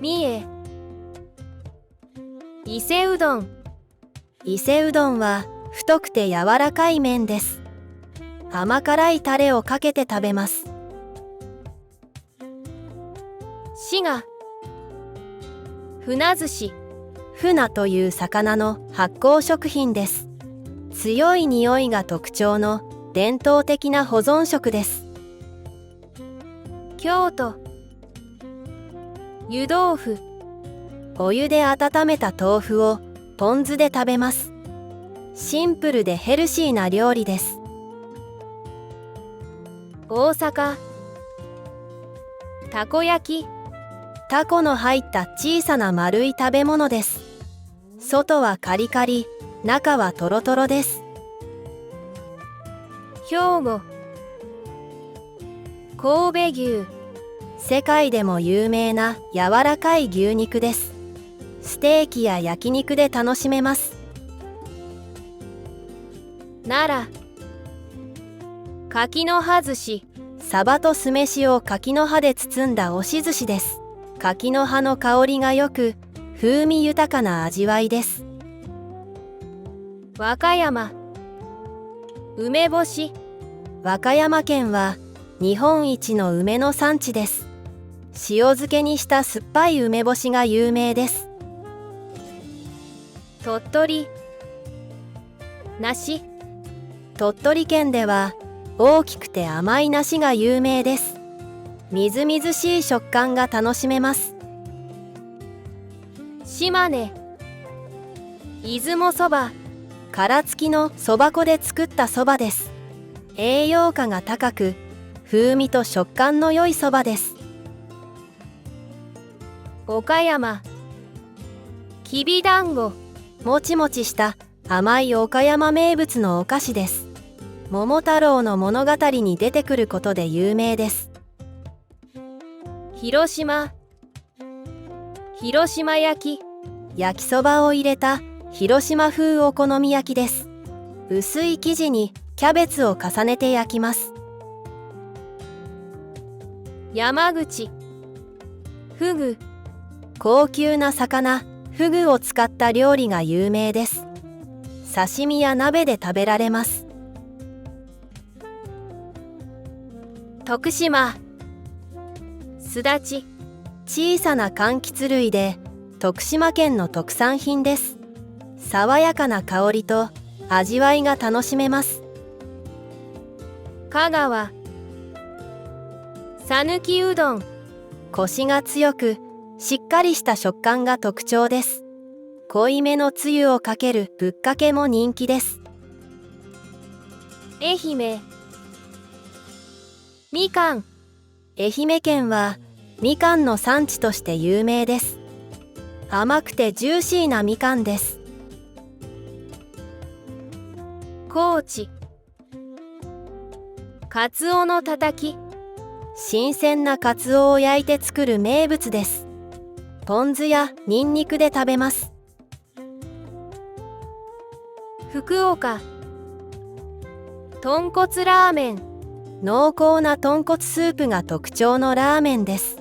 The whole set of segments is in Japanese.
三重。伊勢うどん。伊勢うどんは太くて柔らかい麺です。甘辛いタレをかけて食べます。滋賀。船寿司。船という魚の発酵食品です。強い匂いが特徴の伝統的な保存食です。京都。湯豆腐。お湯で温めた豆腐をポン酢で食べます。シンプルでヘルシーな料理です。大阪。たこ焼き。タコの入った小さな丸い食べ物です。外はカリカリ、中はトロトロです。兵庫。神戸牛。世界でも有名な柔らかい牛肉です。ステーキや焼肉で楽しめます。奈良。柿の葉寿司。サバと酢飯を柿の葉で包んだ押し寿司です。柿の葉の香りがよく、風味豊かな味わいです。和歌山。梅干し。和歌山県は日本一の梅の産地です。塩漬けにした酸っぱい梅干しが有名です。鳥取。梨。鳥取県では大きくて甘い梨が有名です。みずみずしい食感が楽しめます。島根。出雲そば。殻付きのそば粉で作ったそばです。栄養価が高く、風味と食感の良いそばです。岡山。きびだんご。もちもちした甘い岡山名物のお菓子です。桃太郎の物語に出てくることで有名です。広島。広島焼き。焼きそばを入れた広島風お好み焼きです。薄い生地にキャベツを重ねて焼きます。山口。フグ。高級な魚、フグを使った料理が有名です。刺身や鍋で食べられます。徳島。すだち。小さな柑橘類で徳島県の特産品です。爽やかな香りと味わいが楽しめます。香川。さぬきうどん。コシが強くしっかりした食感が特徴です。濃いめのつゆをかけるぶっかけも人気です。愛媛。みかん。愛媛県はみかんの産地として有名です。甘くてジューシーなみかんです。高知。かつおのたたき。新鮮なカツオを焼いて作る名物です。ポン酢やニンニクで食べます。福岡。豚骨ラーメン。濃厚な豚骨スープが特徴のラーメンです。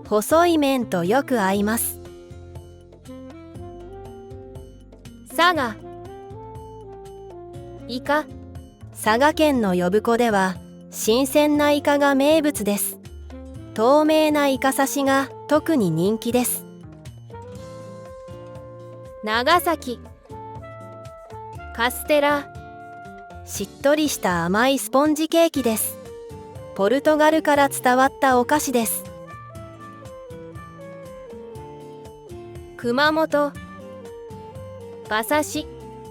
細い麺とよく合います。佐賀。イカ。佐賀県の呼子では新鮮なイカが名物です。透明なイカ刺しが特に人気です。長崎。カステラ。しっとりした甘いスポンジケーキです。ポルトガルから伝わったお菓子です。熊本。馬刺し。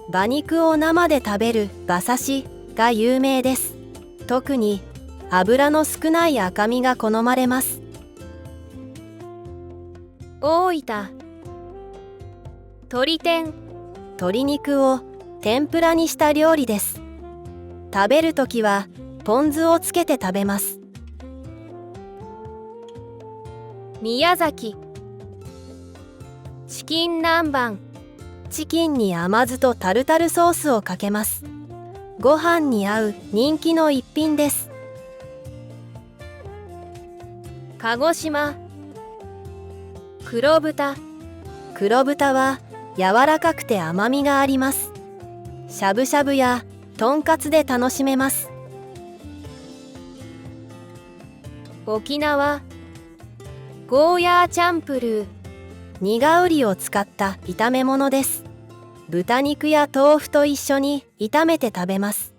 馬肉を生で食べる馬刺しが有名です。特に脂の少ない赤身が好まれます。大分。鶏天。鶏肉を天ぷらにした料理です。食べるときはポン酢をつけて食べます。宮崎。チキン南蛮。チキンに甘酢とタルタルソースをかけます。ご飯に合う人気の一品です。鹿児島。黒豚、黒豚は柔らかくて甘みがあります。しゃぶしゃぶやとんかつで楽しめます。沖縄、ゴーヤーチャンプルー、ニガウリを使った炒め物です。豚肉や豆腐と一緒に炒めて食べます。